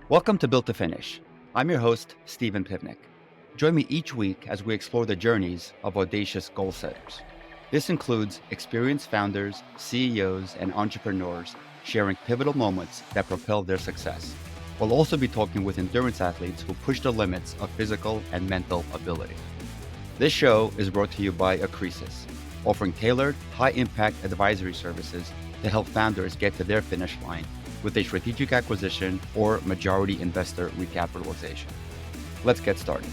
Welcome to Built to Finish. I'm your host, Steven Pivnik. Join me each week as we explore the journeys of audacious goal setters. This includes experienced founders, CEOs, and entrepreneurs sharing pivotal moments that propel their success. We'll also be talking with endurance athletes who push the limits of physical and mental ability. This show is brought to you by Acresis, offering tailored, high-impact advisory services to help founders get to their finish line with a strategic acquisition or majority investor recapitalization. Let's get started.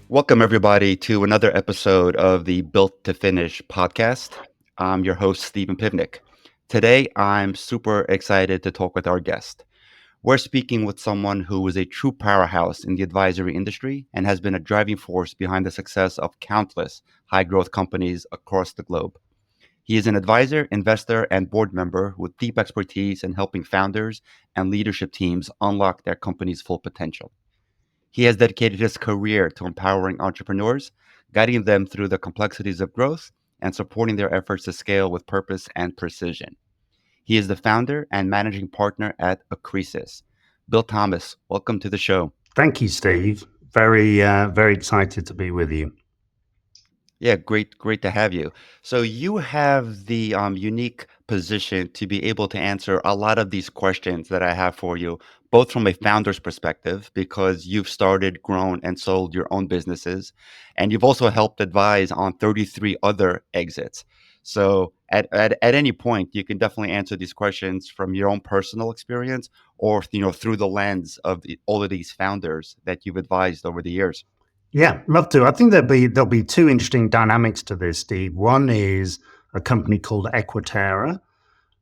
Welcome, everybody, to another episode of the Built to Finish podcast. I'm your host, Steven Pivnik. Today, I'm super excited to talk with our guest. We're speaking with someone who is a true powerhouse in the advisory industry and has been a driving force behind the success of countless high-growth companies across the globe. He is an advisor, investor, and board member with deep expertise in helping founders and leadership teams unlock their company's full potential. He has dedicated his career to empowering entrepreneurs, guiding them through the complexities of growth, and supporting their efforts to scale with purpose and precision. He is the founder and managing partner at Acresis. Bill Thomas, welcome to the show. Thank you, Steve. Very excited to be with you. Yeah, great to have you. So you have the unique position to be able to answer a lot of these questions that I have for you, both from a founder's perspective, because you've started, grown, and sold your own businesses, and you've also helped advise on 33 other exits. So at any point, you can definitely answer these questions from your own personal experience, or through the lens of all of these founders that you've advised over the years. Yeah, love to. I think there'll be two interesting dynamics to this, Steve. One is a company called Equiterra.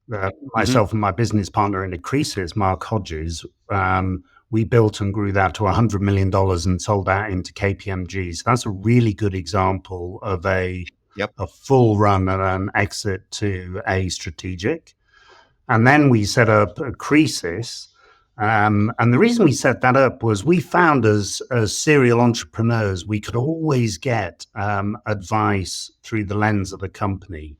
Hmm. Myself and my business partner in Acresis, Mark Hodges, we built and grew that to $100 million and sold that into KPMG. So that's a really good example of a Yep. full run and an exit to a strategic. And then we set up Acresis. And the reason we set that up was we found as serial entrepreneurs, we could always get advice through the lens of the company: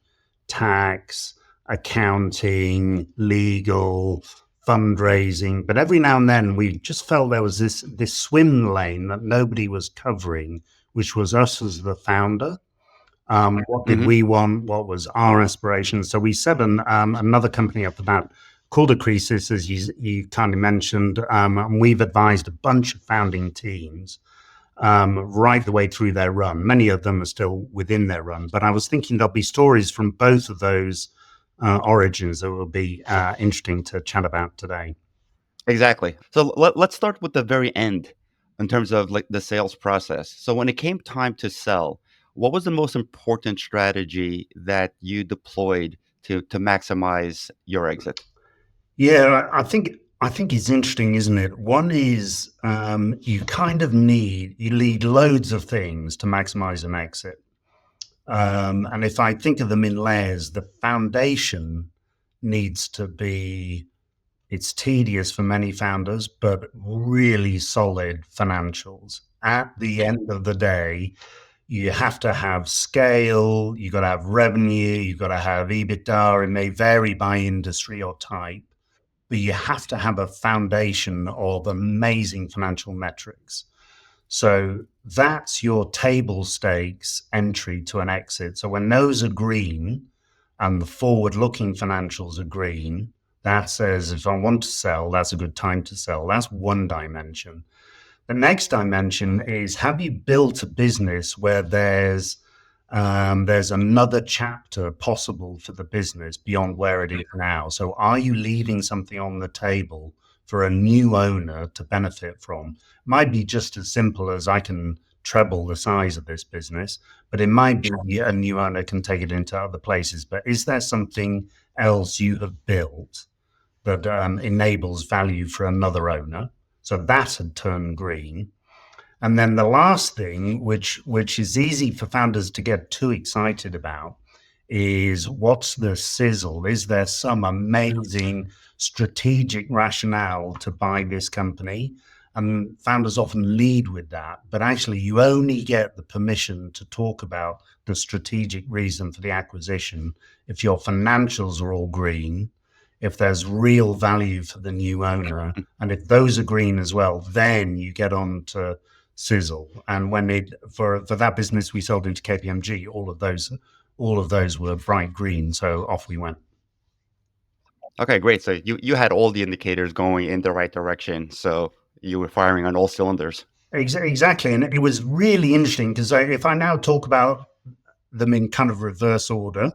tax, accounting, legal, fundraising. But every now and then we just felt there was this swim lane that nobody was covering, which was us as the founder. What did Hmm. we want? What was our aspiration? So we set another company up for that called Acresis, as you kindly mentioned, and we've advised a bunch of founding teams right the way through their run. Many of them are still within their run, but I was thinking there'll be stories from both of those origins that will be interesting to chat about today. Exactly. So let's start with the very end in terms of like the sales process. So when it came time to sell, what was the most important strategy that you deployed to maximize your exit? Yeah, I think it's interesting, isn't it? One is you kind of you need loads of things to maximize an exit. And if I think of them in layers, the foundation needs to be, it's tedious for many founders, but really solid financials. At the end of the day, you have to have scale, you've got to have revenue, you've got to have EBITDA. It may vary by industry or type, but you have to have a foundation of amazing financial metrics. So that's your table stakes entry to an exit. So when those are green and the forward looking financials are green, that says if I want to sell, that's a good time to sell. That's one dimension. The next dimension is, have you built a business where there's another chapter possible for the business beyond where it is now? So are you leaving something on the table for a new owner to benefit from? Might be just as simple as I can treble the size of this business, but it might be a new owner can take it into other places. But is there something else you have built that enables value for another owner? So that had turned green. And then the last thing, which is easy for founders to get too excited about, is what's the sizzle? Is there some amazing strategic rationale to buy this company? And founders often lead with that, but actually you only get the permission to talk about the strategic reason for the acquisition if your financials are all green, if there's real value for the new owner, and if those are green as well, then you get on to sizzle. And when it for that business we sold into KPMG, all of those were bright green. So off we went. Okay, great. So you had all the indicators going in the right direction. So you were firing on all cylinders. Exactly, and it was really interesting because if I now talk about them in kind of reverse order,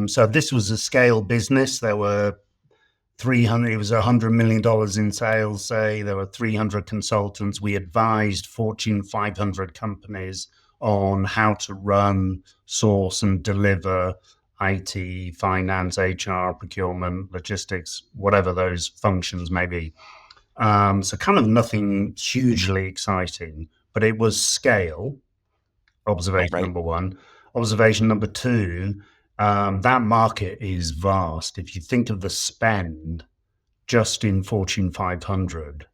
so this was a scale business. There were 300. It was $100 million in sales. Say there were 300 consultants. We advised Fortune 500 companies on how to run, source, and deliver IT, finance, HR, procurement, logistics, whatever those functions may be. So kind of nothing hugely exciting, but it was scale. Observation Right? number one. Observation number two, that market is vast. If you think of the spend just in Fortune 500,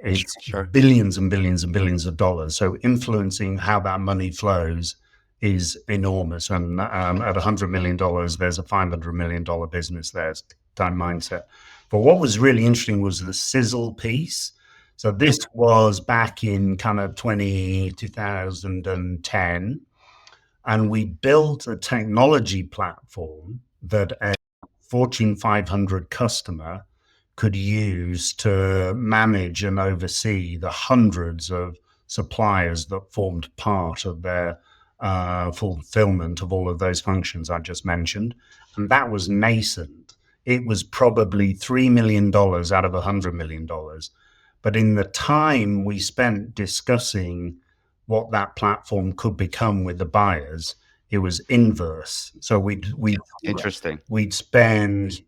it's Sure. billions and billions and billions of dollars. So influencing how that money flows is enormous. And at $100 million, there's a $500 million business there. It's time mindset. But what was really interesting was the sizzle piece. So this was back in kind of 2010. And we built a technology platform that a Fortune 500 customer could use to manage and oversee the hundreds of suppliers that formed part of their fulfillment of all of those functions I just mentioned. And that was nascent. It was probably $3 million out of $100 million. But in the time we spent discussing what that platform could become with the buyers, it was inverse. So Interesting. we'd spend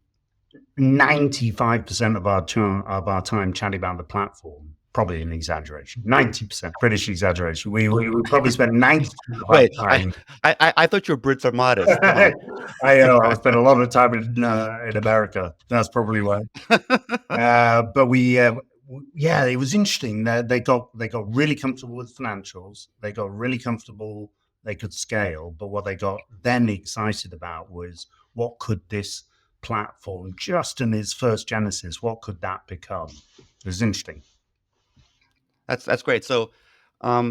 95% of our time chatting about the platform. Probably an exaggeration. 90%, British exaggeration. We probably spent 90% of our Wait, I, time. I thought your Brits are modest. Come on. I spent a lot of time in America. That's probably why. But yeah, it was interesting. They got really comfortable with financials. They got really comfortable. They could scale. But what they got then excited about was what could this platform, just in its first genesis, what could that become? It was interesting. That's great. So,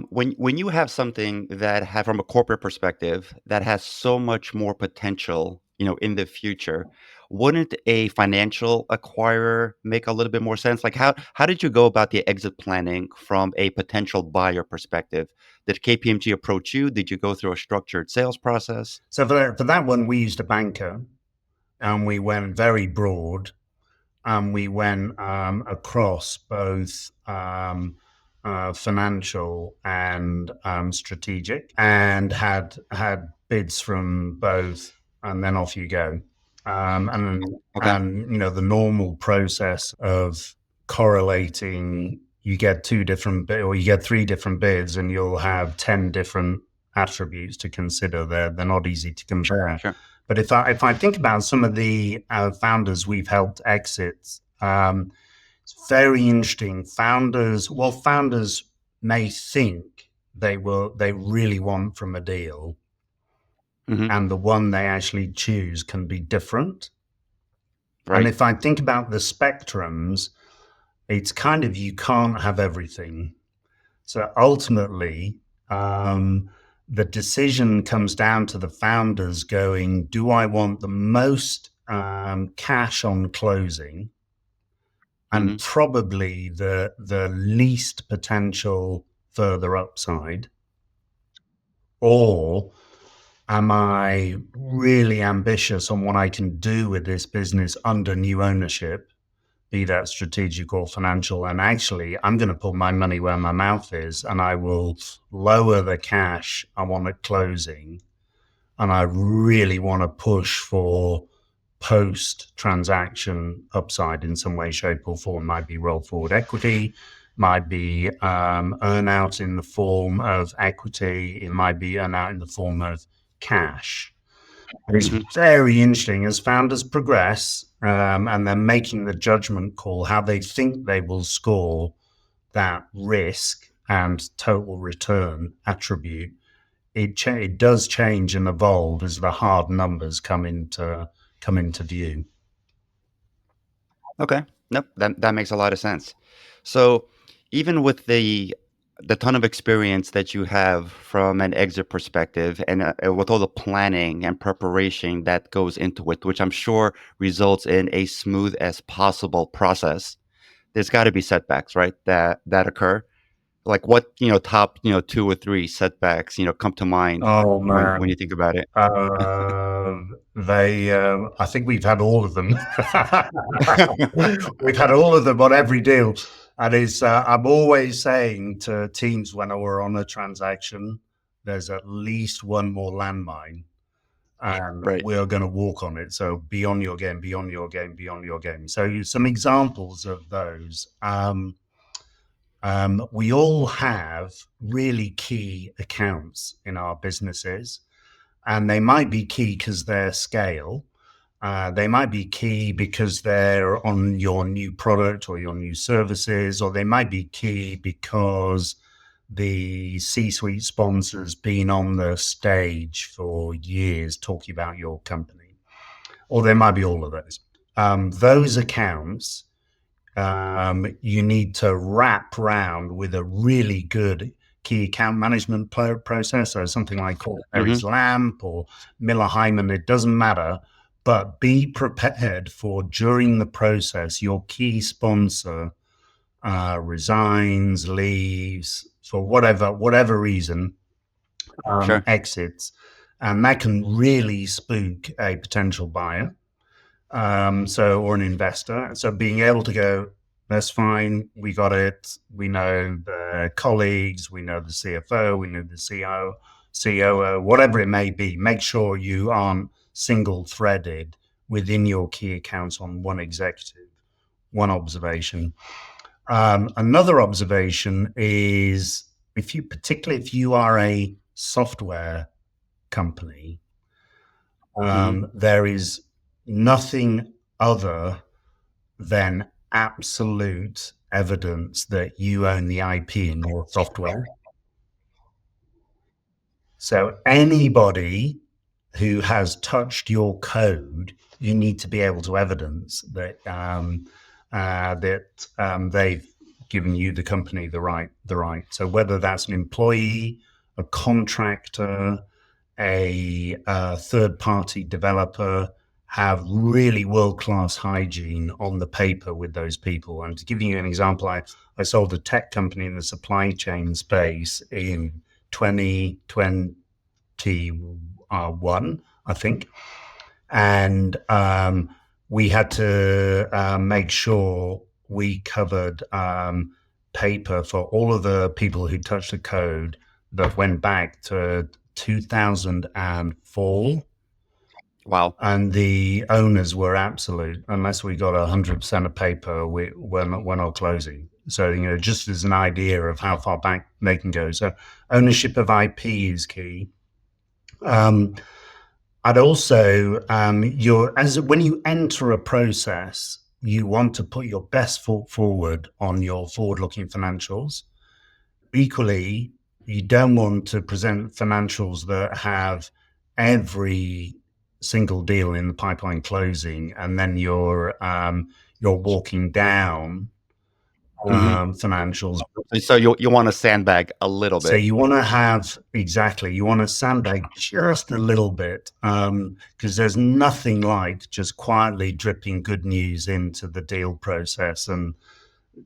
when you have something that have from a corporate perspective that has so much more potential, in the future, wouldn't a financial acquirer make a little bit more sense? Like how did you go about the exit planning from a potential buyer perspective? Did KPMG approach you? Did you go through a structured sales process? So for that one, we used a banker, and we went very broad, and we went across both financial and strategic, and had bids from both, and then off you go. Okay. The normal process of correlating, you get two different or you get three different bids, and you'll have 10 different attributes to consider. They're not easy to compare. Sure. But if I think about some of the founders we've helped exit, it's very interesting. Founders may think they really want from a deal, Hmm. and the one they actually choose can be different. And Right. if I think about the spectrums, it's kind of, you can't have everything. So ultimately, the decision comes down to the founders going, do I want the most cash on closing, Hmm. and probably the least potential further upside, or am I really ambitious on what I can do with this business under new ownership, be that strategic or financial, and actually I'm going to put my money where my mouth is, and I will lower the cash I want at closing, and I really want to push for post-transaction upside in some way, shape, or form. Might be roll forward equity, might be earn out in the form of equity, it might be earn out in the form of cash. It's Hmm. very interesting as founders progress, and they're making the judgment call how they think they will score that risk and total return attribute. It does change and evolve as the hard numbers come into view. Okay. Nope. That makes a lot of sense. So even with the ton of experience that you have from an exit perspective and with all the planning and preparation that goes into it, which I'm sure results in a smooth as possible process, there's got to be setbacks, right? That occur. Like what, top, two or three setbacks, come to mind Oh when you man, think about it. they. I think we've had all of them. We've had all of them on every deal, and it's. I'm always saying to teams when we're on a transaction, there's at least one more landmine, and Right. we're going to walk on it. So be on your game, be on your game, be on your game. So some examples of those. We all have really key accounts in our businesses, and they might be key because they're scale. They might be key because they're on your new product or your new services, or they might be key because the C-suite sponsor's been on the stage for years talking about your company, or there might be all of those. Those accounts you need to wrap round with a really good key account management process, so something like Hmm. Mary's Lamp or Miller Hyman, it doesn't matter. But be prepared for during the process, your key sponsor resigns, leaves for whatever reason, Sure. exits, and that can really spook a potential buyer, or an investor. So being able to go, that's fine, we got it. We know the colleagues, we know the CFO, we know the COO, whatever it may be. Make sure you aren't single threaded within your key accounts on one executive. One observation. Another observation is particularly if you are a software company, Hmm. there is nothing other than absolute evidence that you own the IP in your software. So anybody who has touched your code, you need to be able to evidence that they've given you, the company, the right. So whether that's an employee, a contractor, a third-party developer, have really world-class hygiene on the paper with those people. And to give you an example, I sold a tech company in the supply chain space in 2021, I think. And we had to make sure we covered paper for all of the people who touched the code that went back to 2004, Wow. and the owners were absolute. Unless we got 100% of paper, we're not closing. So just as an idea of how far back they can go. So ownership of IP is key. Um, I'd also when you enter a process, you want to put your best foot forward on your forward-looking financials. Equally, you don't want to present financials that have every single deal in the pipeline closing, and then you're walking down Hmm. financials. So you want to sandbag a little So bit. you want to have exactly, you want to sandbag just a little bit, because there's nothing like just quietly dripping good news into the deal process, and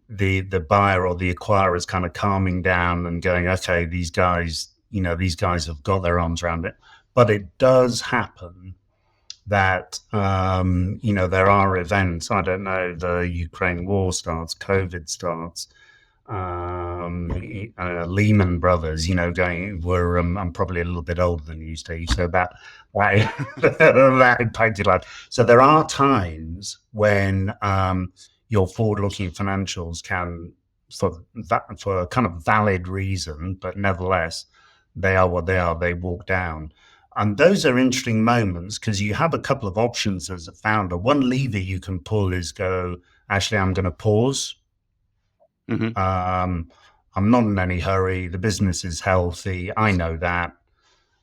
the buyer or the acquirer is kind of calming down and going, okay, these guys have got their arms around it. But it does happen that there are events. I don't know, the Ukraine war starts, COVID starts, Lehman Brothers, going. I'm probably a little bit older than you, Steve, so that that impacted life. So there are times when your forward-looking financials can, for a kind of valid reason, but nevertheless, they are what they are. They walk down. And those are interesting moments because you have a couple of options as a founder. One lever you can pull is go, actually, I'm going to pause. Hmm. um, I'm not in any hurry. The business is healthy. I know that.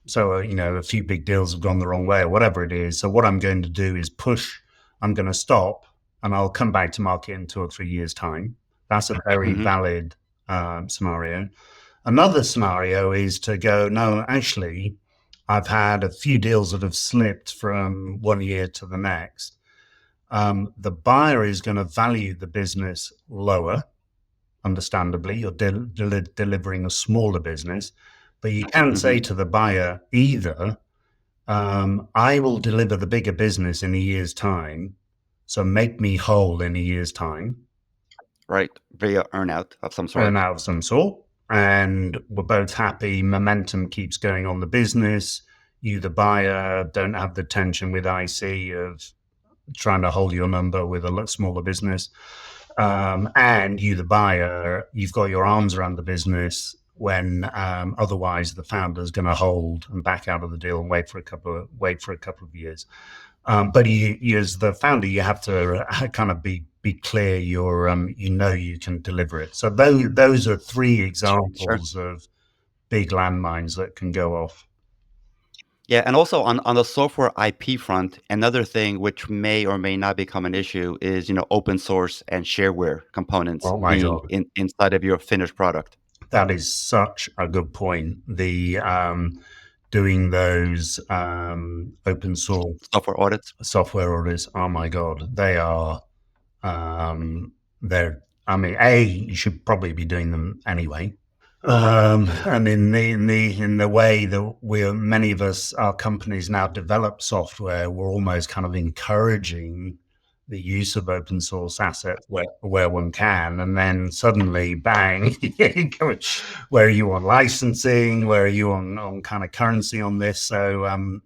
So, a few big deals have gone the wrong way or whatever it is. So, what I'm going to do is push. I'm going to stop. and I'll come back to market in 2 or 3 years' time. That's a very Hmm. valid scenario. Another scenario is to go, no, actually, I've had a few deals that have slipped from one year to the next. The buyer is going to value the business lower, understandably. You're delivering a smaller business, but you can Hmm. say to the buyer either, I will deliver the bigger business in a year's time, so make me whole in a year's time, Right. Via earnout of some earn sort. out of some sort, and we're both happy. Momentum keeps going on the business. You, the buyer, don't have the tension with IC of trying to hold your number with a lot smaller business. And you, the buyer, you've got your arms around the business when otherwise the founder is going to hold and back out of the deal and wait for a couple of years. But you, as the founder, you have to kind of be clear. You can deliver it. So those are three Sure. examples of big landmines that can go off. Yeah, and also on the software IP front, another thing which may or may not become an issue is, open source and shareware components Oh my being god, inside of your finished product. that is such a good point. The doing those open source Software audits. software audits. Oh my god, they are. They're. I mean, you should probably be doing them anyway. And in the way that many of us, our companies now develop software, we're almost kind of encouraging the use of open source assets where one can, and then suddenly, bang, where are you on licensing? Where are you on kind of currency on this? So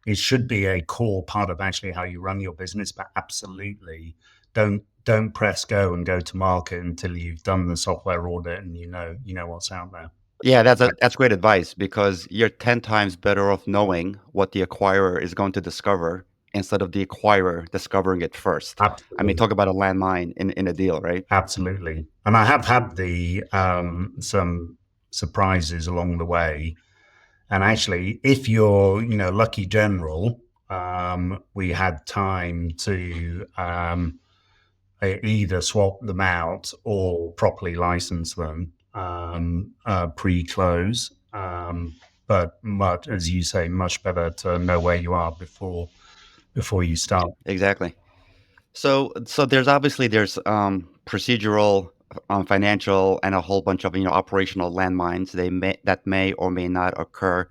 it should be a core part of actually how you run your business, but absolutely don't press go and go to market until you've done the software audit and you know what's out there. Yeah, that's great advice because you're 10 times better off knowing what the acquirer is going to discover instead of the acquirer discovering it first. I mean, Absolutely. talk about a landmine in a deal, right? Absolutely. And I have had the some surprises along the way. And actually, if you're, lucky general, we had time to either swap them out or properly license them pre-close. But much, as you say, much better to know where you are before you start. Exactly. So there's procedural, financial, and a whole bunch of operational landmines that may or may not occur.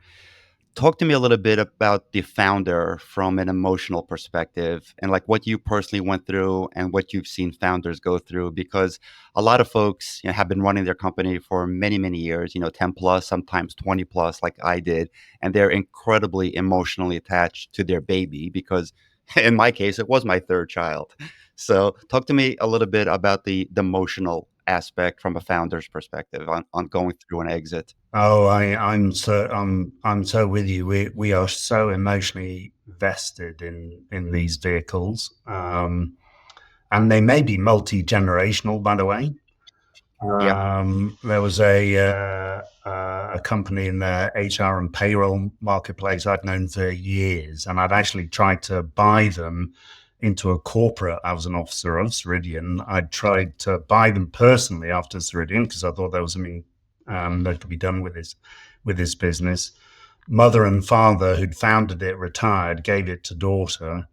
Talk to me a little bit about the founder from an emotional perspective and like what you personally went through and what you've seen founders go through because a lot of folks have been running their company for many, many years, 10 plus, sometimes 20 plus, like I did, and they're incredibly emotionally attached to their baby because in my case, it was my third child. So talk to me a little bit about the emotional aspect from a founder's perspective on going through an exit. Oh, I'm so with you. We are so emotionally vested in these vehicles, and they may be multi-generational. By the way, Yeah. there was a company in the HR and payroll marketplace I'd known for years, and I'd actually tried to buy them into a corporate. I was an officer of Ceridian. I'd tried to buy them personally after Ceridian because I thought there was something that could be done with this business. Mother and father who'd founded it retired, gave it to daughter,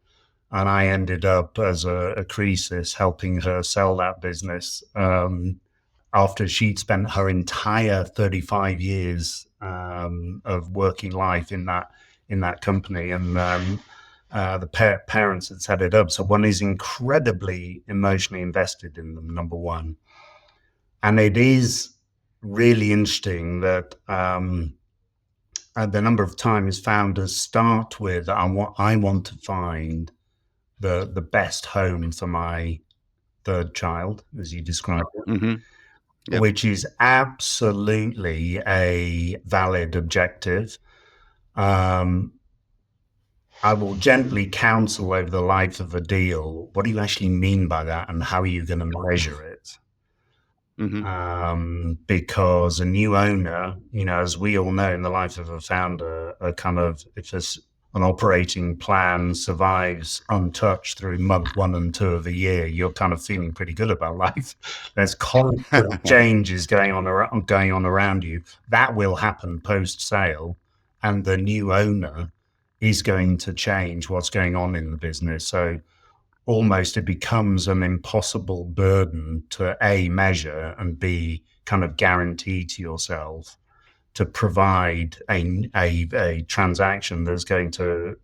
and I ended up as a Acresis helping her sell that business after she'd spent her entire 35 years of working life in that company, and the parents had set it up. So one is incredibly emotionally invested in them, number one. And it is really interesting that the number of times founders start with, I want to find the best home for my third child, as you described it, Hmm. Yep. which is absolutely a valid objective. Um, I will gently counsel over the life of a deal. What do you actually mean by that, and how are you going to measure it? Hmm. Because a new owner, as we all know, in the life of a founder, are kind of, if there's an operating plan survives untouched through month 1 and 2 of the year, you're kind of feeling pretty good about life. There's constant changes going on around you. That will happen post sale, and the new owner is going to change what's going on in the business. So almost it becomes an impossible burden to A, measure, and B, kind of guarantee to yourself to provide a transaction that's going to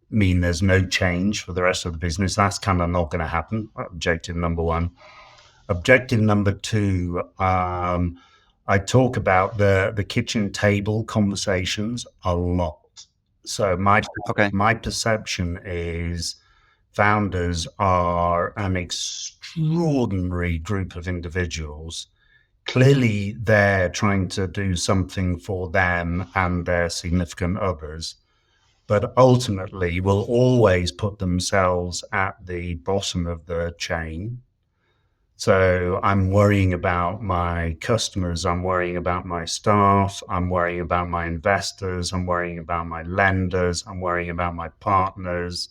mean there's no change for the rest of the business. That's kind of not going to happen. Objective number one. Objective number two, I talk about the kitchen table conversations a lot. So Okay. my perception is founders are an extraordinary group of individuals. Clearly, they're trying to do something for them and their significant others, but ultimately will always put themselves at the bottom of the chain. So I'm worrying about my customers, I'm worrying about my staff, I'm worrying about my investors, I'm worrying about my lenders, I'm worrying about my partners.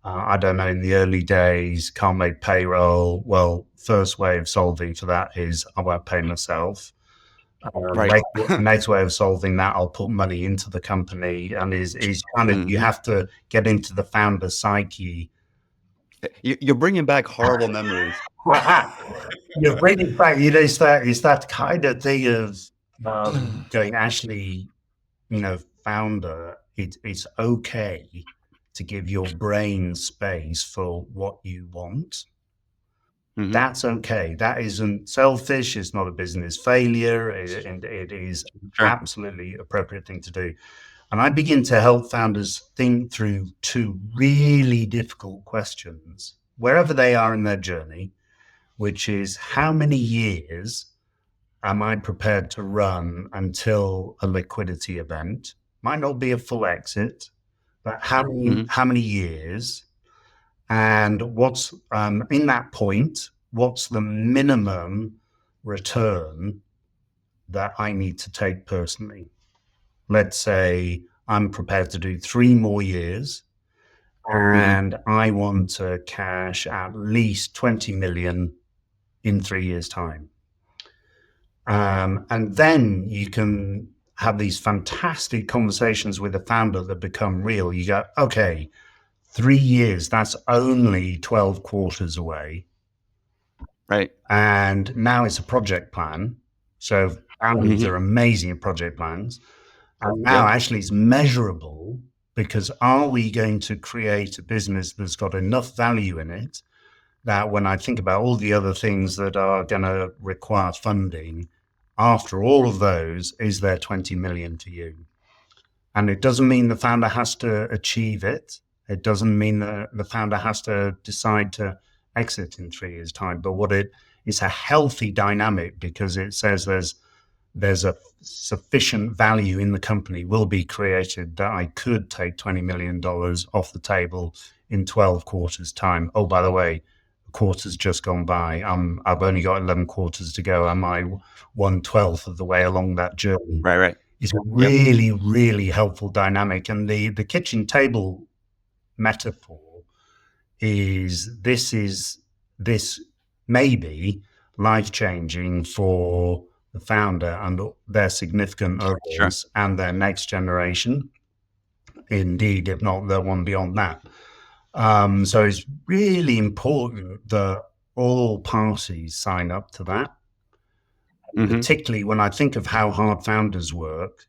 I don't know, in the early days, can't make payroll. Well, first way of solving for that is I won't pay myself. Right. Next way of solving that, I'll put money into the company, and is kind of you Hmm. have to get into the founder psyche. You're bringing back horrible memories. You're bringing back, it's that kind of thing of going, actually, founder, it's okay to give your brain space for what you want. Hmm. That's okay. That isn't selfish. It's not a business failure. And it is an Sure. absolutely appropriate thing to do. And I begin to help founders think through two really difficult questions, wherever they are in their journey, which is how many years am I prepared to run until a liquidity event? Might not be a full exit, but Hmm. how many years? And what's in that point? What's the minimum return that I need to take personally? Let's say I'm prepared to do 3 more years, Hmm. and I want to cash at least 20 million in 3 years' time. And then you can have these fantastic conversations with the founder that become real. You go, okay, 3 years, that's only 12 quarters away. Right. And now it's a project plan. So founders Hmm. are amazing at project plans. And now Yep. actually it's measurable, because are we going to create a business that's got enough value in it that when I think about all the other things that are going to require funding, after all of those, is there 20 million to you? And it doesn't mean the founder has to achieve it. It doesn't mean that the founder has to decide to exit in 3 years' time. But what it is, a healthy dynamic, because it says there's a sufficient value in the company will be created that I could take $20 million off the table in 12 quarters time. Oh, by the way, a quarter's just gone by. I've only got 11 quarters to go. Am I 1/12 of the way along that journey? Right. Right. Is a Yep. really, really helpful dynamic. And the kitchen table metaphor is this may be life changing for the founder and their significant Sure. others and their next generation. Indeed, if not the one beyond that. So it's really important that all parties sign up to that. Hmm. Particularly when I think of how hard founders work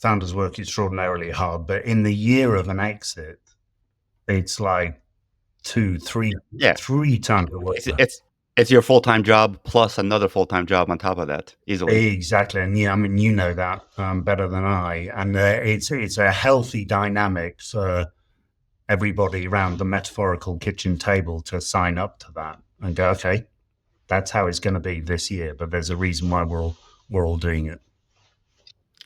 extraordinarily hard. But in the year of an exit, it's like two, Yeah. three times the It's work. it's it's your full time job plus another full time job on top of that, easily. Exactly, and yeah, I mean, you know that better than I. And it's a healthy dynamic for everybody around the metaphorical kitchen table to sign up to that and go, okay, that's how it's going to be this year. But there's a reason why we're all doing it.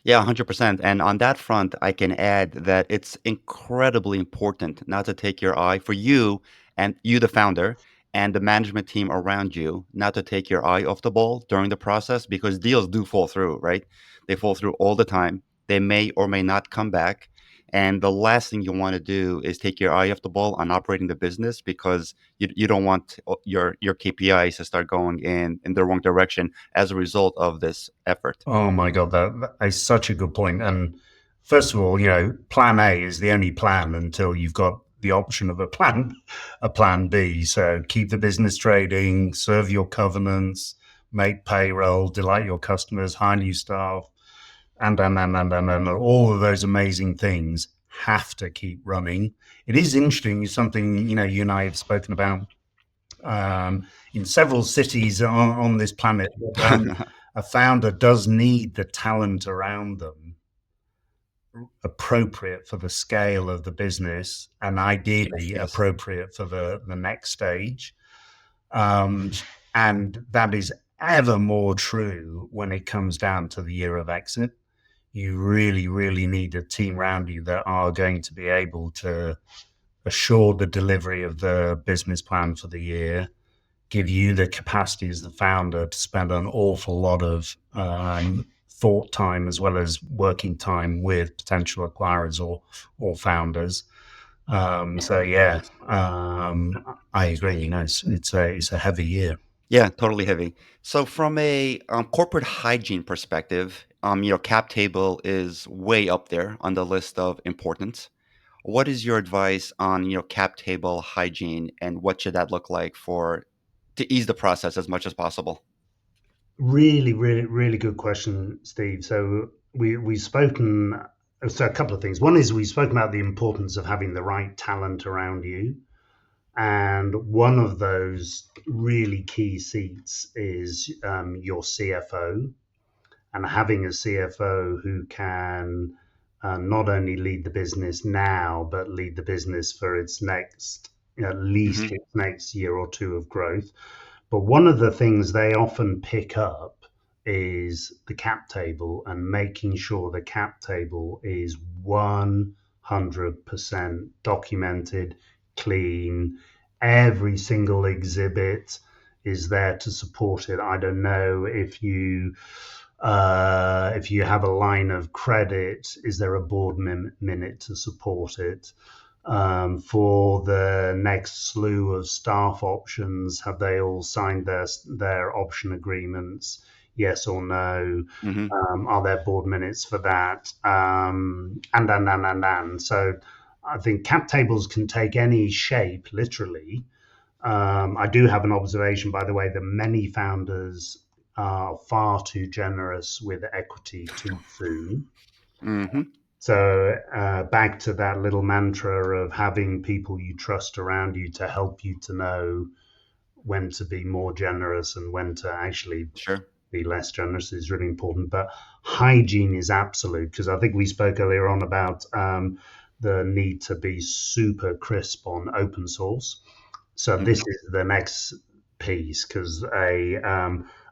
Yeah, 100%. And on that front, I can add that it's incredibly important not to take your eye for you and you, the founder, and the management team around you, not to take your eye off the ball during the process because deals do fall through, right? They fall through all the time. They may or may not come back. And the last thing you want to do is take your eye off the ball on operating the business, because you don't want your KPIs to start going in the wrong direction as a result of this effort. Oh my God, that is such a good point. And first of all, plan A is the only plan until you've got the option of a plan B. So keep the business trading, serve your covenants, make payroll, delight your customers, hire new staff, and all of those amazing things have to keep running. It is interesting, something you and I have spoken about in several cities on this planet. A founder does need the talent around them appropriate for the scale of the business and Yes, ideally yes. appropriate for the next stage. Um, and that is ever more true when it comes down to the year of exit. You really, really need a team around you that are going to be able to assure the delivery of the business plan for the year, give you the capacity as the founder to spend an awful lot of thought time as well as working time with potential acquirers or founders. So yeah, I agree. It's a heavy year. Yeah, totally heavy. So from a corporate hygiene perspective, cap table is way up there on the list of importance. What is your advice on, cap table hygiene, and what should that look like for to ease the process as much as possible? Really, really, really good question, Steve. So we've spoken. So a couple of things. One is we've spoken about the importance of having the right talent around you. And one of those really key seats is your CFO, and having a CFO who can not only lead the business now, but lead the business for its next, at least Hmm. its next year or two of growth. But one of the things they often pick up is the cap table and making sure the cap table is 100% documented, clean. Every single exhibit is there to support it. I don't know if you have a line of credit, is there a board minute to support it? For the next slew of staff options, have they all signed their option agreements? Yes or no? Hmm. Are there board minutes for that? And. So I think cap tables can take any shape, literally. I do have an observation, by the way, that many founders are far too generous with equity too soon. Hmm. So back to that little mantra of having people you trust around you to help you to know when to be more generous and when to actually Sure. be less generous is really important. But hygiene is absolute, because I think we spoke earlier on about the need to be super crisp on open source. So this Hmm. is the next piece, because a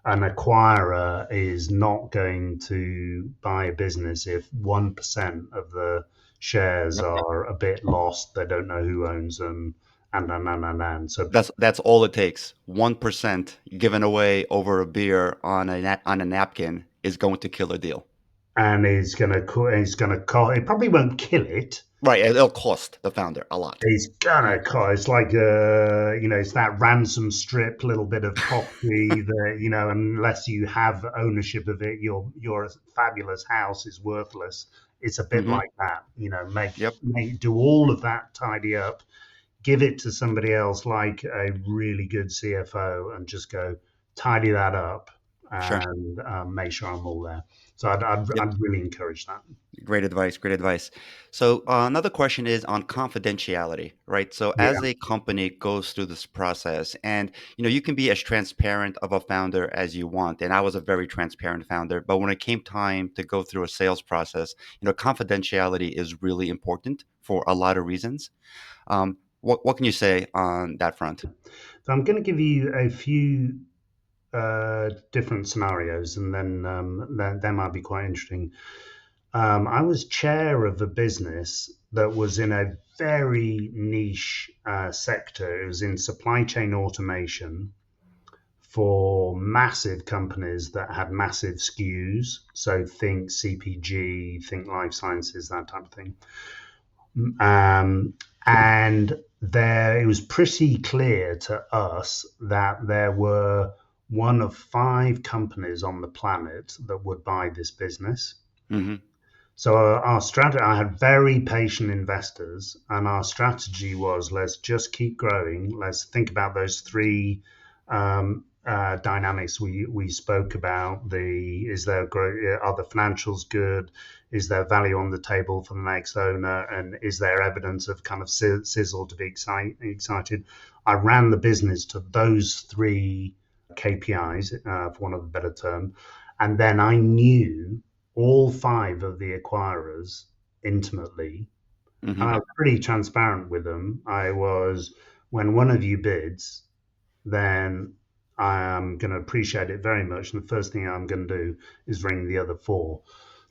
an acquirer is not going to buy a business if 1% of the shares Yep. are a bit lost, they don't know who owns them, and. So That's all it takes. 1% given away over a beer on on a napkin is going to kill a deal. and it probably won't kill it. Right. It'll cost the founder a lot. It's gonna cost. It's like it's that ransom strip, little bit of property that unless you have ownership of it, your fabulous house is worthless. It's a bit Hmm. like that. Yep. Do all of that, tidy up, give it to somebody else like a really good CFO, and just go tidy that up Sure. and make sure I'm all there. So I'd really encourage that. Great advice. Great advice. So another question is on confidentiality, right? So as Yeah. a company goes through this process, and you can be as transparent of a founder as you want. And I was a very transparent founder, but when it came time to go through a sales process, confidentiality is really important for a lot of reasons. What can you say on that front? So I'm going to give you a few different scenarios, and then that might be quite interesting. I was chair of a business that was in a very niche sector. It was in supply chain automation for massive companies that had massive SKUs. So think CPG, think life sciences, that type of thing. Um, and there, it was pretty clear to us that there were one of five companies on the planet that would buy this business. Hmm. So our strategy, I had very patient investors, and our strategy was let's just keep growing. Let's think about those three dynamics we spoke about. The is there growth? Are the financials good? Is there value on the table for the next owner? And is there evidence of kind of sizzle to be excited? I ran the business to those three KPIs, for want of a better term, and then I knew all five of the acquirers intimately. And I Hmm. was pretty transparent with them. I was, when one of you bids, then I am going to appreciate it very much. And the first thing I'm going to do is ring the other four.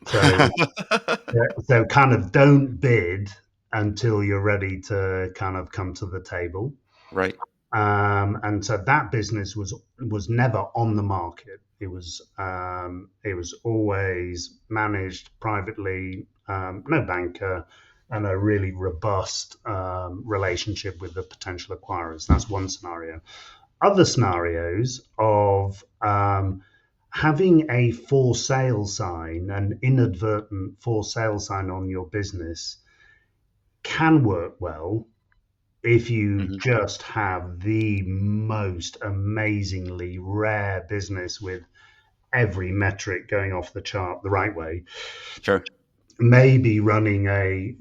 So, so kind of don't bid until you're ready to kind of come to the table. Right. And so that business was never on the market. It was always managed privately, no banker, and a really robust relationship with the potential acquirers. That's one scenario. Other scenarios of having a for sale sign, an inadvertent for sale sign on your business, can work well if you Hmm. just have the most amazingly rare business with every metric going off the chart the right way. Sure. Maybe running a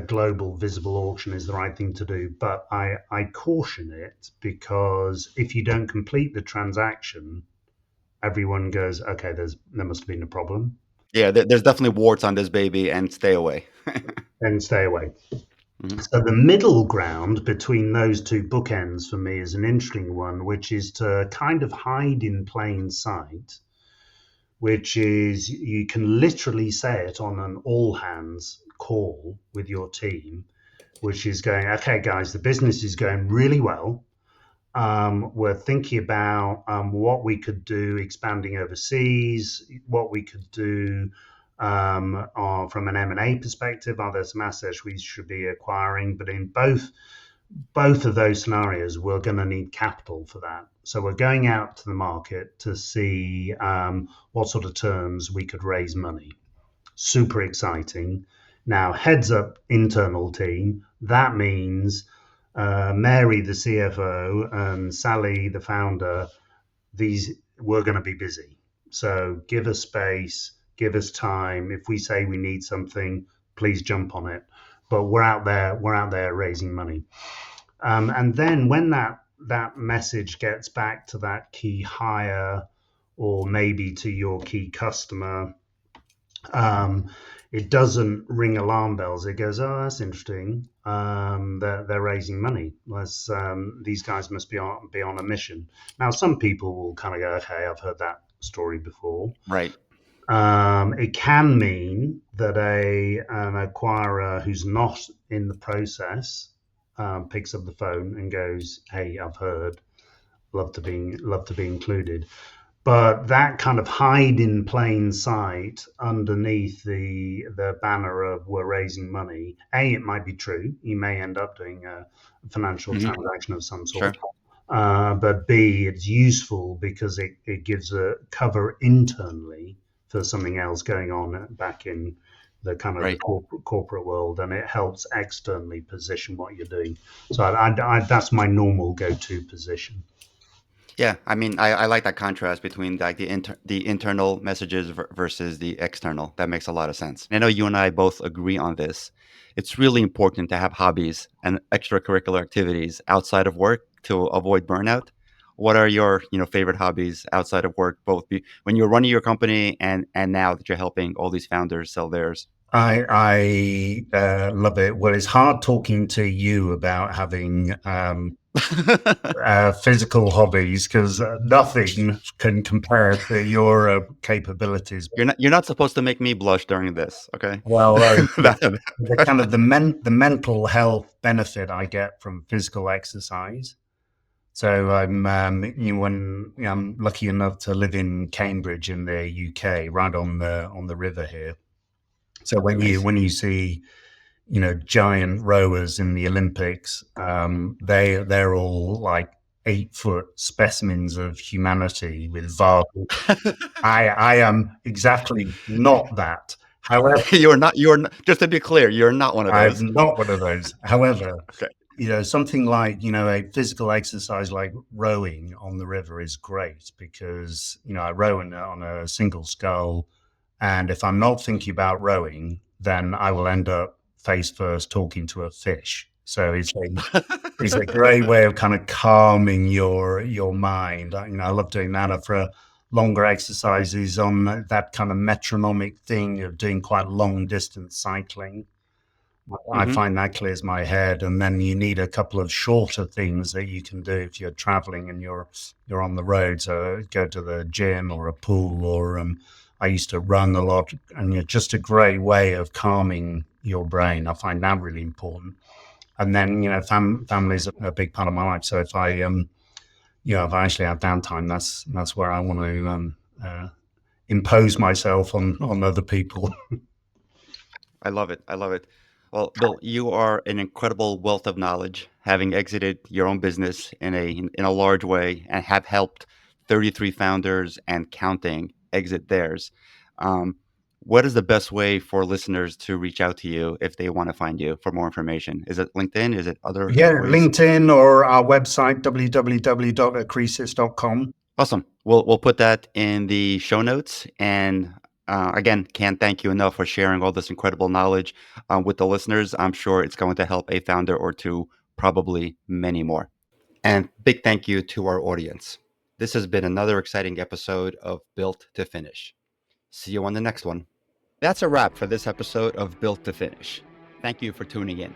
global visible auction is the right thing to do, but I caution it because if you don't complete the transaction, everyone goes, okay, there must have been a problem, Yeah, there's definitely warts on this baby, and stay away. then stay away. Hmm. So the middle ground between those two bookends for me is an interesting one, which is to kind of hide in plain sight, which is you can literally say it on an all hands call with your team, which is going, okay, guys, the business is going really well. We're thinking about what we could do expanding overseas, what we could do from an M&A perspective. Are there some assets we should be acquiring? But in both of those scenarios, we're going to need capital for that. So we're going out to the market to see what sort of terms we could raise money. Super exciting. Now, heads up, internal team. That means Mary, the CFO, and Sally, the founder. These we're going to be busy. So give us space, give us time. If we say we need something, please jump on it. But we're out there raising money. And then when that message gets back to that key hire or maybe to your key customer, um, it doesn't ring alarm bells. It goes, oh, that's interesting. They're raising money. These guys must be on a mission. Now, some people will kind of go, okay, I've heard that story before. Right. It can mean that an acquirer who's not in the process picks up the phone and goes, "Hey, I've heard. Love to be included." But that kind of hide in plain sight underneath the banner of we're raising money. A, it might be true. You may end up doing a financial Hmm. transaction of some sort. Sure. But B, it's useful because it gives a cover internally for something else going on back in the kind of the Right. corporate world, and it helps externally position what you're doing. So that's my normal go-to position. Yeah, I mean, I like that contrast between like the internal messages versus the external. That makes a lot of sense. I know you and I both agree on this. It's really important to have hobbies and extracurricular activities outside of work to avoid burnout. What are your, favorite hobbies outside of work, both when you're running your company and now that you're helping all these founders sell theirs? I love it. Well, it's hard talking to you about having physical hobbies because nothing can compare to your capabilities. You're not supposed to make me blush during this, okay? Well, the That- kind of the mental health benefit I get from physical exercise. So I'm lucky enough to live in Cambridge in the UK, right on the river here. So nice. when you see giant rowers in the Olympics. They're all like 8-foot specimens of humanity with vast. I am exactly not that. However, You're not, just to be clear, you're not one of those. I'm not one of those. However, Okay. something like, a physical exercise like rowing on the river is great because, I row on a single scull. And if I'm not thinking about rowing, then I will end up face first talking to a fish. So it's a great way of kind of calming your mind. I love doing that for longer exercises on that kind of metronomic thing of doing quite long distance cycling. I Hmm. find that clears my head, and then you need a couple of shorter things that you can do if you're traveling and you're on the road. So go to the gym or a pool, or I used to run a lot, and it's just a great way of calming your brain. I find that really important. And then family is a big part of my life. So if I actually have downtime, that's where I want to impose myself on other people. I love it. I love it. Well, Bill, you are an incredible wealth of knowledge, having exited your own business in a large way and have helped 33 founders and counting exit theirs. Um, what is the best way for listeners to reach out to you if they want to find you for more information? Is it LinkedIn? Is it other Yeah, ways? LinkedIn or our website, www.acresis.com. Awesome. We'll put that in the show notes. And again, can't thank you enough for sharing all this incredible knowledge with the listeners. I'm sure it's going to help a founder or two, probably many more. And big thank you to our audience. This has been another exciting episode of Built to Finish. See you on the next one. That's a wrap for this episode of Built to Finish. Thank you for tuning in.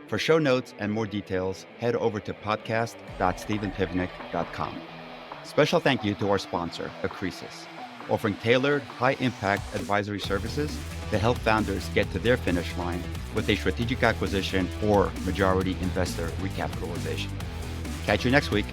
For show notes and more details, head over to podcast.stevenpivnik.com. Special thank you to our sponsor, Acresis, offering tailored, high-impact advisory services to help founders get to their finish line with a strategic acquisition or majority investor recapitalization. Catch you next week.